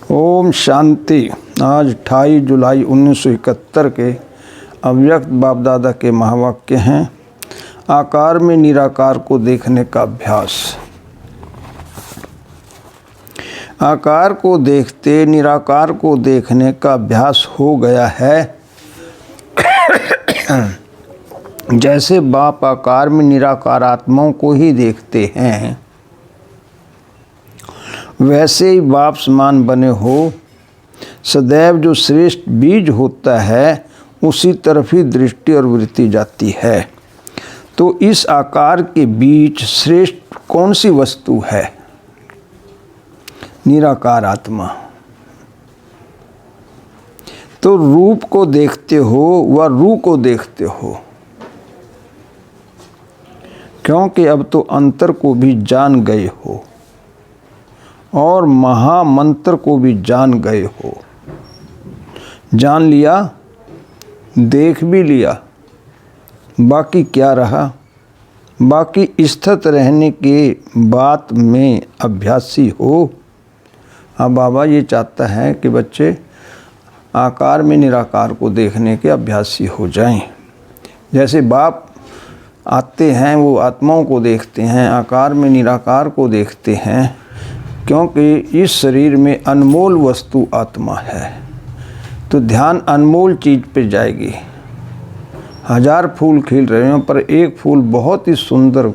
ओम शांति। आज 28 जुलाई 1971 के अव्यक्त बाप दादा के महावाक्य हैं। आकार में निराकार को देखने का अभ्यास। आकार को देखते निराकार को देखने का अभ्यास हो गया है। जैसे बाप आकार में निराकार आत्माओं को ही देखते हैं, वैसे ही बाप समान बने हो। सदैव जो श्रेष्ठ बीज होता है उसी तरफ ही दृष्टि और वृत्ति जाती है। तो इस आकार के बीच श्रेष्ठ कौन सी वस्तु है? निराकार आत्मा। तो रूप को देखते हो व रू को देखते हो, क्योंकि अब तो अंतर को भी जान गए हो और महामंत्र को भी जान गए हो। जान लिया, देख भी लिया, बाकी क्या रहा? बाकी स्थित रहने के बात में अभ्यासी हो। अब बाबा ये चाहता है कि बच्चे आकार में निराकार को देखने के अभ्यासी हो जाएं। जैसे बाप आते हैं वो आत्माओं को देखते हैं, आकार में निराकार को देखते हैं, क्योंकि इस शरीर में अनमोल वस्तु आत्मा है। तो ध्यान अनमोल चीज़ पे जाएगी। 1000 फूल खिल रहे हों पर एक फूल बहुत ही सुंदर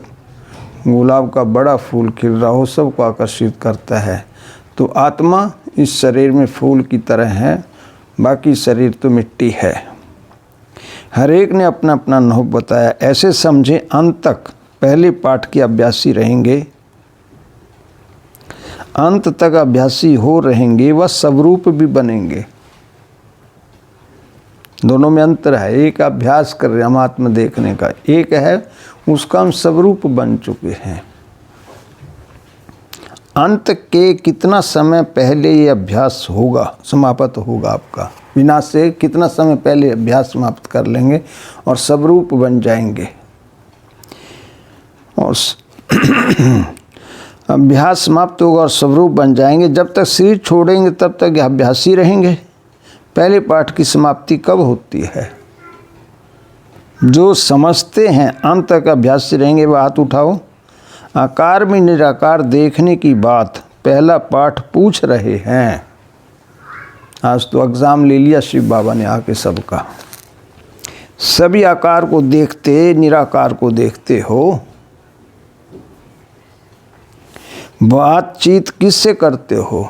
गुलाब का बड़ा फूल खिल रहा हो, सबको आकर्षित करता है। तो आत्मा इस शरीर में फूल की तरह है, बाकी शरीर तो मिट्टी है। हर एक ने अपना अपना अनुभव बताया। ऐसे समझे अंत तक पहले पाठ के अभ्यासी रहेंगे, अंत तक अभ्यासी हो रहेंगे, वह स्वरूप भी बनेंगे। दोनों में अंतर है। एक अभ्यास कर रहे हम आत्म देखने का, एक है उसका हम स्वरूप बन चुके हैं। अंत के कितना समय पहले ये अभ्यास होगा, समाप्त होगा आपका? विनाश से कितना समय पहले अभ्यास समाप्त कर लेंगे और स्वरूप बन जाएंगे। और अभ्यास समाप्त होगा और स्वरूप बन जाएंगे। जब तक शरीर छोड़ेंगे तब तक अभ्यासी रहेंगे। पहले पाठ की समाप्ति कब होती है? जो समझते हैं अंत तक अभ्यासी रहेंगे वह हाथ उठाओ। आकार में निराकार देखने की बात पहला पाठ पूछ रहे हैं। आज तो एग्ज़ाम ले लिया शिव बाबा ने आके सबका। सभी आकार को देखते निराकार को देखते हो। बातचीत किससे करते हो?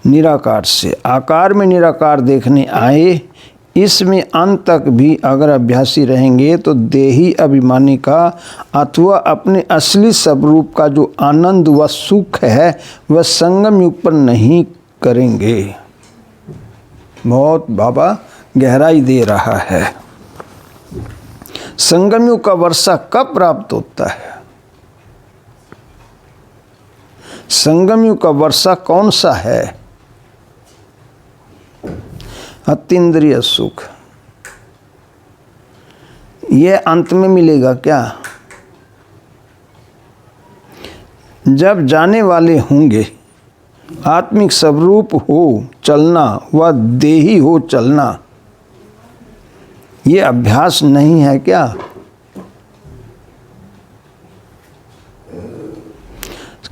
निराकार से। आकार में निराकार देखने आए, इसमें अंत तक भी अगर अभ्यासी रहेंगे तो देही अभिमानी का अथवा अपने असली स्वरूप का जो आनंद व सुख है वह संगम युग पर नहीं करेंगे। बहुत बाबा गहराई दे रहा है। संगम युग का वर्षा कब प्राप्त होता है? संगम युग का वर्षा कौन सा है? अतीन्द्रिय सुख। यह अंत में मिलेगा क्या? जब जाने वाले होंगे आत्मिक स्वरूप हो चलना व देही हो चलना, यह अभ्यास नहीं है क्या?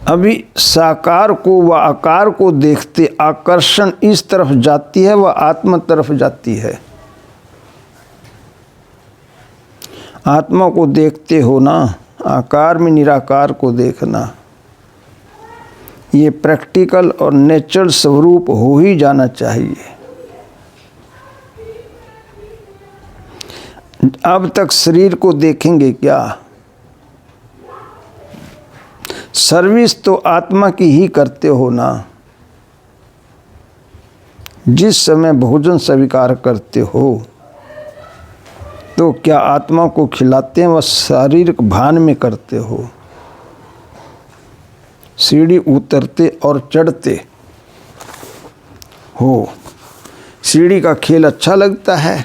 अभी साकार को व आकार को देखते आकर्षण इस तरफ जाती है व आत्मा तरफ जाती है। आत्मा को देखते हो ना, आकार में निराकार को देखना, ये प्रैक्टिकल और नेचुरल स्वरूप हो ही जाना चाहिए। अब तक शरीर को देखेंगे क्या? सर्विस तो आत्मा की ही करते हो ना। जिस समय भोजन स्वीकार करते हो तो क्या आत्मा को खिलाते हैं व शारीरिक भान में करते हो? सीढ़ी उतरते और चढ़ते हो। सीढ़ी का खेल अच्छा लगता है?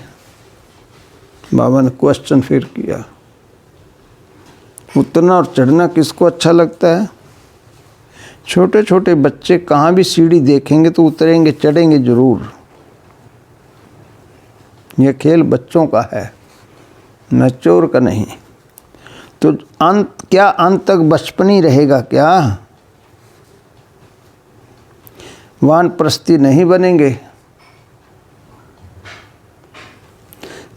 बाबा ने क्वेश्चन फिर किया। उतरना और चढ़ना किसको अच्छा लगता है? छोटे छोटे बच्चे कहाँ भी सीढ़ी देखेंगे तो उतरेंगे, चढ़ेंगे जरूर। यह खेल बच्चों का है, मैच्योर का नहीं। तो अंत तक बचपन ही रहेगा क्या? वानप्रस्थी नहीं बनेंगे।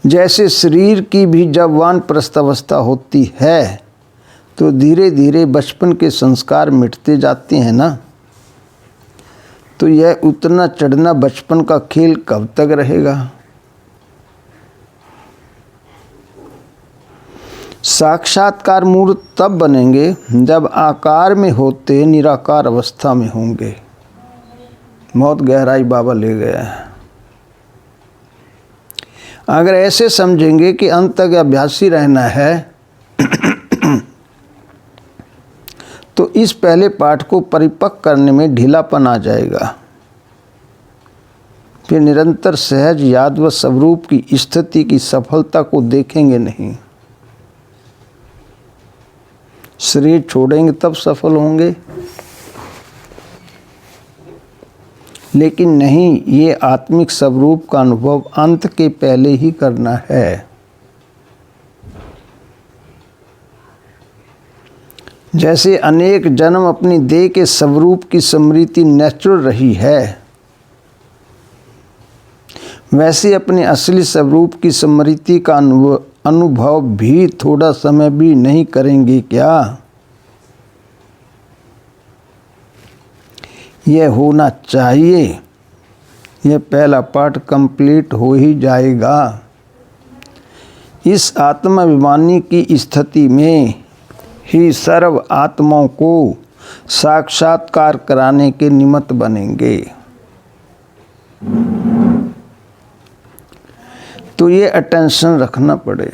जैसे शरीर की भी जब वानप्रस्थ अवस्था होती है तो धीरे धीरे बचपन के संस्कार मिटते जाते हैं ना। तो यह उतना चढ़ना बचपन का खेल कब तक रहेगा? साक्षात्कार मूर्त तब बनेंगे जब आकार में होते निराकार अवस्था में होंगे। बहुत गहराई बाबा ले गया है। अगर ऐसे समझेंगे कि अंत तक अभ्यासी रहना है तो इस पहले पाठ को परिपक्व करने में ढीलापन आ जाएगा। फिर निरंतर सहज याद व स्वरूप की स्थिति की सफलता को देखेंगे नहीं। शरीर छोड़ेंगे तब सफल होंगे, लेकिन नहीं, ये आत्मिक स्वरूप का अनुभव अंत के पहले ही करना है। जैसे अनेक जन्म अपनी देह के स्वरूप की स्मृति नेचुरल रही है, वैसे अपने असली स्वरूप की स्मृति का अनुभव भी थोड़ा समय भी नहीं करेंगे क्या? यह होना चाहिए। यह पहला पाठ कंप्लीट हो ही जाएगा। इस आत्माभिमानी की स्थिति में ही सर्व आत्माओं को साक्षात्कार कराने के निमित्त बनेंगे। तो ये अटेंशन रखना पड़े।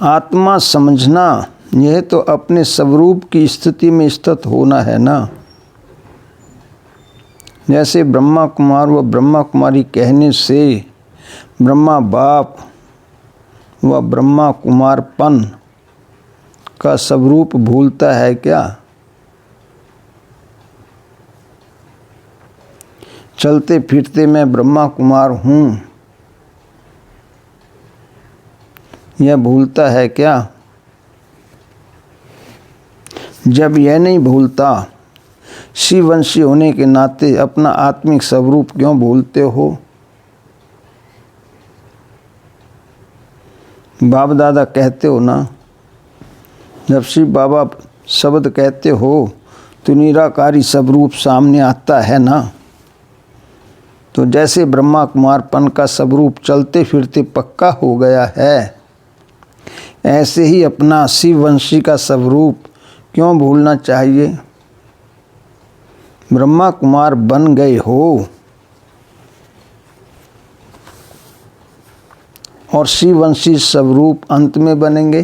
आत्मा समझना यह तो अपने स्वरूप की स्थिति में स्थित होना है ना। जैसे ब्रह्मा कुमार व ब्रह्मा कुमारी कहने से ब्रह्मा बाप व ब्रह्मा कुमारपन का स्वरूप भूलता है क्या? चलते फिरते मैं ब्रह्मा कुमार हूँ, यह भूलता है क्या? जब यह नहीं भूलता, शिववंशी होने के नाते अपना आत्मिक स्वरूप क्यों भूलते हो? बाप दादा कहते हो ना, जब शिव बाबा शब्द कहते हो तो निराकारी स्वरूप सामने आता है ना। तो जैसे ब्रह्मा कुमारपन का स्वरूप चलते फिरते पक्का हो गया है, ऐसे ही अपना शिववंशी का स्वरूप क्यों भूलना चाहिए? ब्रह्मा कुमार बन गए हो और शिववंशी स्वरूप अंत में बनेंगे।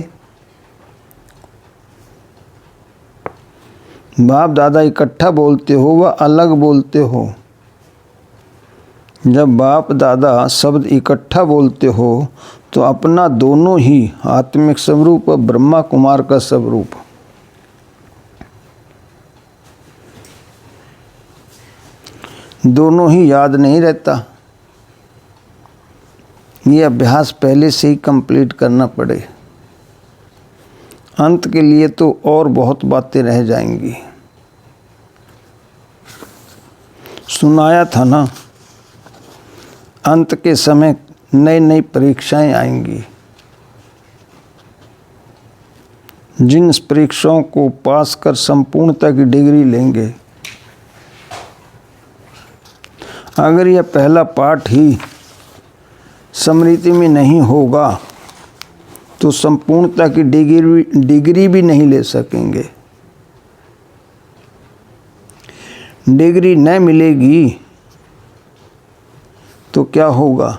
बाप दादा इकट्ठा बोलते हो व अलग बोलते हो? जब बाप दादा शब्द इकट्ठा बोलते हो तो अपना दोनों ही आत्मिक स्वरूप और ब्रह्मा कुमार का स्वरूप दोनों ही याद नहीं रहता। ये अभ्यास पहले से ही कंप्लीट करना पड़े। अंत के लिए तो और बहुत बातें रह जाएंगी। सुनाया था ना, अंत के समय नई नई परीक्षाएं आएंगी। जिन परीक्षाओं को पास कर संपूर्णता की डिग्री लेंगे, अगर यह पहला पाठ ही स्मृति में नहीं होगा तो संपूर्णता की डिग्री भी नहीं ले सकेंगे। डिग्री न मिलेगी तो क्या होगा?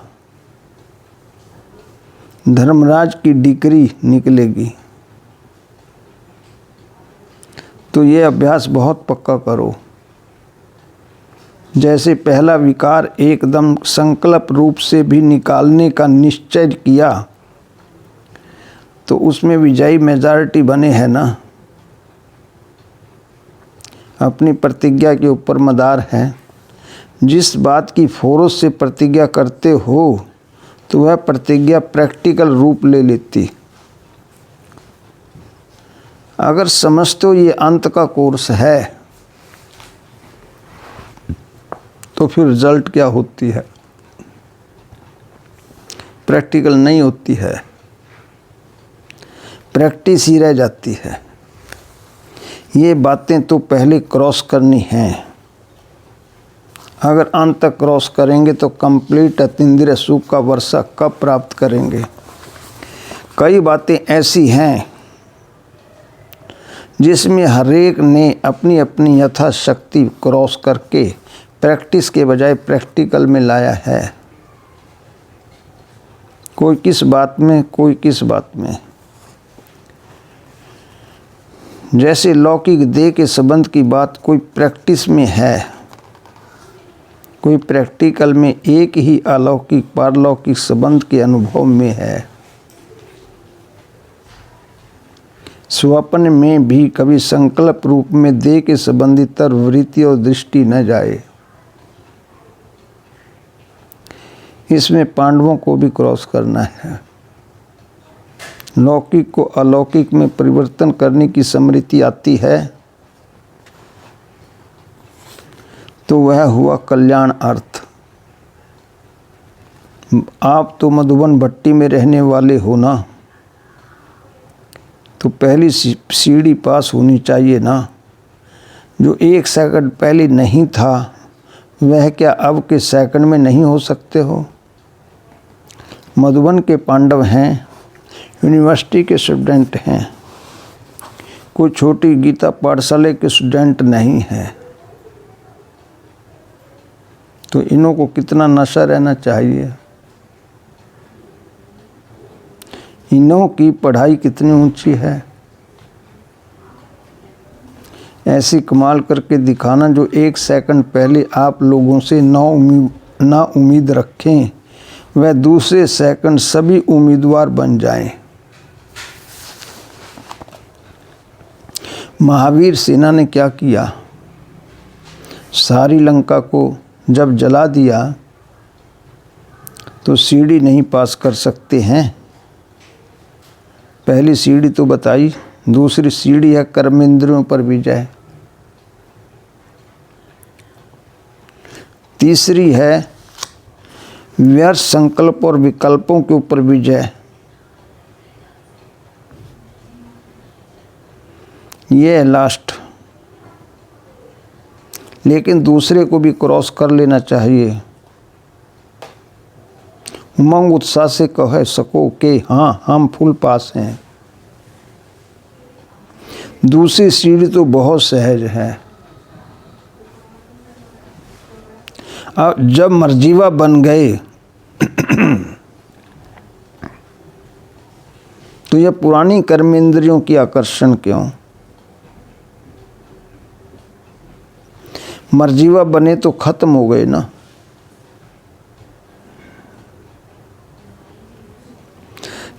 धर्मराज की डिग्री निकलेगी। तो ये अभ्यास बहुत पक्का करो। जैसे पहला विकार एकदम संकल्प रूप से भी निकालने का निश्चय किया तो उसमें विजयी मेजॉरिटी बने हैं ना। अपनी प्रतिज्ञा के ऊपर मदार है। जिस बात की फोर्स से प्रतिज्ञा करते हो तो वह प्रतिज्ञा प्रैक्टिकल रूप ले लेती। अगर समझते हो ये अंत का कोर्स है तो फिर रिजल्ट क्या होती है? प्रैक्टिकल नहीं होती है, प्रैक्टिस ही रह जाती है। ये बातें तो पहले क्रॉस करनी हैं। अगर अंत तक क्रॉस करेंगे तो कंप्लीट अतीन्द्रिय सुख का वर्षा कब प्राप्त करेंगे? कई बातें ऐसी हैं जिसमें हरेक ने अपनी अपनी यथाशक्ति क्रॉस करके प्रैक्टिस के बजाय प्रैक्टिकल में लाया है। कोई किस बात में, कोई किस बात में। जैसे लौकिक देह के संबंध की बात कोई प्रैक्टिस में है, कोई प्रैक्टिकल में एक ही अलौकिक पारलौकिक संबंध के अनुभव में है। स्वप्न में भी कभी संकल्प रूप में देह के संबंधित वृत्ति और दृष्टि न जाए। इसमें पांडवों को भी क्रॉस करना है। लौकिक को अलौकिक में परिवर्तन करने की स्मृति आती है तो वह हुआ कल्याण अर्थ। आप तो मधुबन भट्टी में रहने वाले हो ना, तो पहली सीढ़ी पास होनी चाहिए ना। जो 1 सेकंड पहले नहीं था वह क्या अब के सेकंड में नहीं हो सकते हो? मधुबन के पांडव हैं, यूनिवर्सिटी के स्टूडेंट हैं, कोई छोटी गीता पाठशाला के स्टूडेंट नहीं है। तो इन्हों को कितना नशा रहना चाहिए, इन्हों की पढ़ाई कितनी ऊंची है। ऐसी कमाल करके दिखाना जो 1 सेकंड पहले आप लोगों से ना उम्मीद रखें वह दूसरे सेकंड सभी उम्मीदवार बन जाएं। महावीर सेना ने क्या किया? सारी लंका को जब जला दिया तो सीढ़ी नहीं पास कर सकते हैं। पहली सीढ़ी तो बताई, दूसरी सीढ़ी है कर्मेंद्रियों पर विजय, तीसरी है व्यर्थ संकल्प और विकल्पों के ऊपर विजय। ये है लास्ट। लेकिन दूसरे को भी क्रॉस कर लेना चाहिए। उमंग उत्साह से कह सको कि हाँ हम फुल पास हैं। दूसरी सीढ़ी तो बहुत सहज है। अब जब मर्जीवा बन गए तो यह पुरानी कर्मेंद्रियों की आकर्षण क्यों? मर्जीवा बने तो खत्म हो गए ना।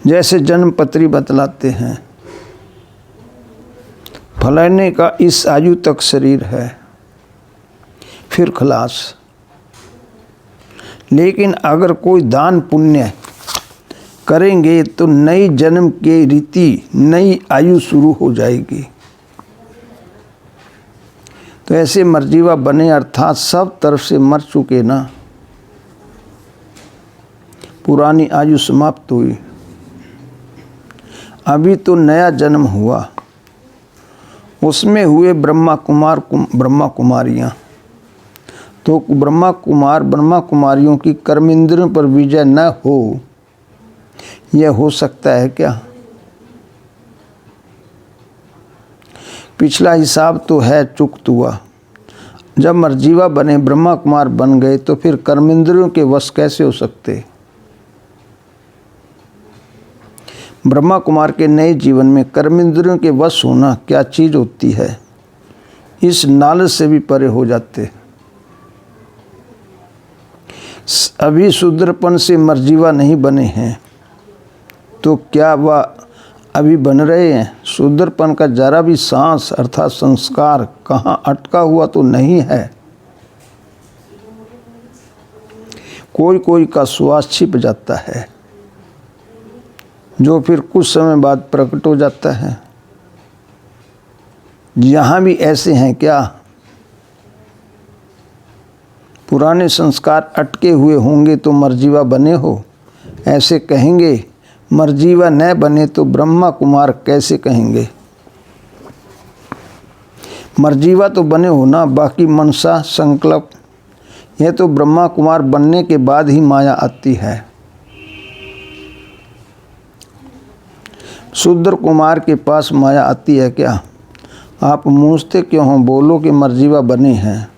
जैसे जन्म पत्री बतलाते हैं, फलाने का इस आयु तक शरीर है, फिर खलास। लेकिन अगर कोई दान पुण्य करेंगे तो नई जन्म की रीति, नई आयु शुरू हो जाएगी। तो ऐसे मर्जीवा बने अर्थात सब तरफ से मर चुके ना, पुरानी आयु समाप्त हुई, अभी तो नया जन्म हुआ। उसमें हुए ब्रह्मा कुमारियाँ। तो ब्रह्मा कुमारियों की कर्मेंद्रियों पर विजय न हो, यह हो सकता है क्या? पिछला हिसाब तो है चुकता हुआ। जब मर्जीवा बने, ब्रह्मा कुमार बन गए तो फिर कर्मेंद्रियों के वश कैसे हो सकते? ब्रह्मा कुमार के नए जीवन में कर्मेंद्रियों के वश होना क्या चीज़ होती है? इस लालच से भी परे हो जाते। अभी शूद्रपन से मर्जीवा नहीं बने हैं तो क्या वह अभी बन रहे हैं? शूद्रपन का जरा भी सांस अर्थात संस्कार कहाँ अटका हुआ तो नहीं है। कोई कोई का श्वास छिप जाता है जो फिर कुछ समय बाद प्रकट हो जाता है। यहाँ भी ऐसे हैं क्या? पुराने संस्कार अटके हुए होंगे तो मरजीवा बने हो, ऐसे कहेंगे। मरजीवा न बने तो ब्रह्मा कुमार कैसे कहेंगे? मरजीवा तो बने हो ना, बाकी मनसा संकल्प यह तो ब्रह्मा कुमार बनने के बाद ही माया आती है। शूद्र कुमार के पास माया आती है क्या? आप मूझते क्यों हो? बोलो कि मरजीवा बने हैं।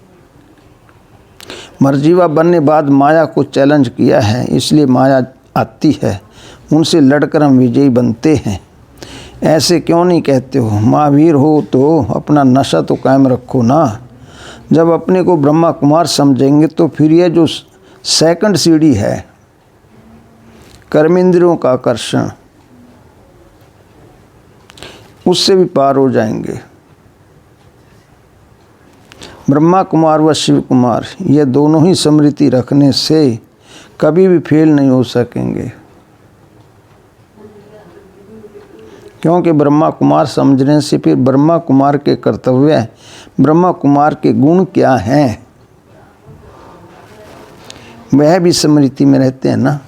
मरजीवा बनने बाद माया को चैलेंज किया है, इसलिए माया आती है। उनसे लड़कर हम विजयी बनते हैं। ऐसे क्यों नहीं कहते हो? महावीर हो तो अपना नशा तो कायम रखो ना। जब अपने को ब्रह्मा कुमार समझेंगे तो फिर यह जो सेकंड सीढ़ी है कर्मेंद्रियों का आकर्षण, उससे भी पार हो जाएंगे। ब्रह्मा कुमार व शिव कुमार ये दोनों ही स्मृति रखने से कभी भी फेल नहीं हो सकेंगे, क्योंकि ब्रह्मा कुमार समझने से फिर ब्रह्मा कुमार के कर्तव्य, ब्रह्मा कुमार के गुण क्या हैं, वह भी स्मृति में रहते हैं ना।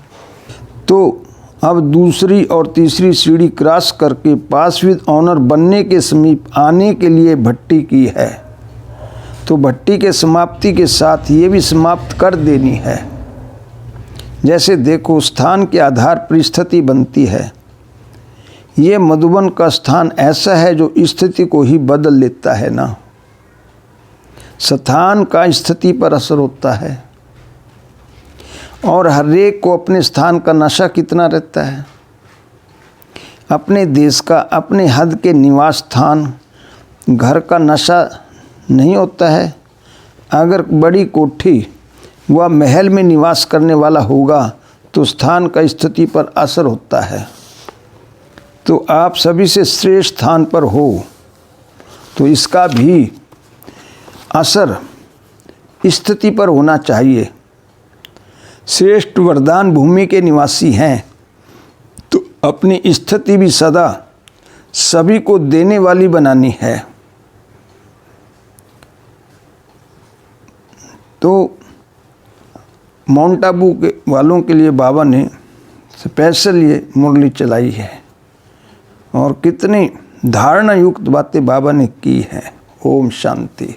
तो अब दूसरी और तीसरी सीढ़ी क्रॉस करके पास विद ऑनर बनने के समीप आने के लिए भट्टी की है, तो भट्टी के समाप्ति के साथ ये भी समाप्त कर देनी है। जैसे देखो, स्थान के आधार पर स्थिति बनती है। ये मधुबन का स्थान ऐसा है जो स्थिति को ही बदल लेता है ना। स्थान का स्थिति पर असर होता है और हर एक को अपने स्थान का नशा कितना रहता है। अपने देश का, अपने हद के निवास स्थान, घर का नशा नहीं होता है। अगर बड़ी कोठी व महल में निवास करने वाला होगा तो स्थान का स्थिति पर असर होता है। तो आप सभी से श्रेष्ठ स्थान पर हो तो इसका भी असर स्थिति पर होना चाहिए। श्रेष्ठ वरदान भूमि के निवासी हैं तो अपनी स्थिति भी सदा सभी को देने वाली बनानी है। तो माउंट आबू के वालों के लिए बाबा ने स्पेशल ये मुरली चलाई है और कितनी धारणा युक्त बातें बाबा ने की हैं। ओम शांति।